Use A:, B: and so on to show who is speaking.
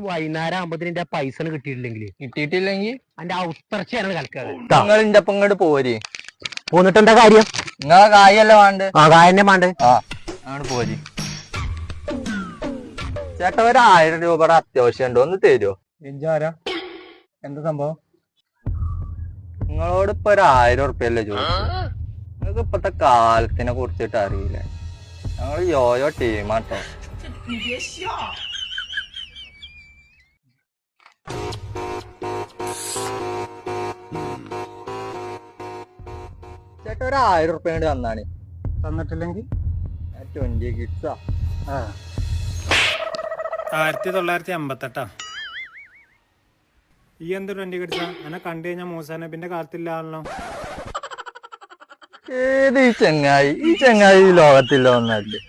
A: വൈകുന്നേരം ആകുമ്പത്തിന് പൈസ
B: കിട്ടിയിട്ടില്ലെങ്കിൽ
A: എന്റെ ഔത്തർച്ചയാണ് കലക്കാതെ
B: നിങ്ങൾ ഇന്റെ ഒപ്പം ഇങ്ങോട്ട് പോരി.
A: പോന്നിട്ട് എന്താ കാര്യം?
B: നിങ്ങളെ കായല്ലേ വേണ്ട?
A: ആ കായന്നെ വേണ്ടേ?
B: ആ അങ്ങോട്ട് പോരി. ചേട്ടാ 1000 രൂപയുടെ അത്യാവശ്യം ഉണ്ടോ? ഒന്ന് തരുമോ?
C: ഇജാരാ? എന്താ സംഭവം?
B: നിങ്ങളോട് ഇപ്പൊ 1000 ഉറുപ്പ്യല്ലേ ചോദിച്ചു. നിങ്ങൾക്ക് ഇപ്പത്തെ കാലത്തിനെ കുറിച്ചിട്ട് അറിയില്ല. ഞങ്ങള് യോയോ ടീമാട്ടോ. ചേട്ടാ 1000 ഉറുപ്പ്യ കൊണ്ട് തന്നാണ്.
C: തന്നിട്ടില്ലെങ്കിൽ
B: 20 കിഡ്സാ.
D: 1958 ഈ എന്ത് 20 കിഡ്സാ? എന്നെ കണ്ടു കഴിഞ്ഞാൽ മൂസാനബിന്റെ കാലത്തില്ലാണല്ലോ.
B: ഏത് ഈ ചങ്ങായി? ഈ ചങ്ങായി ലോകത്തില്ല ഒന്നല്ലേ.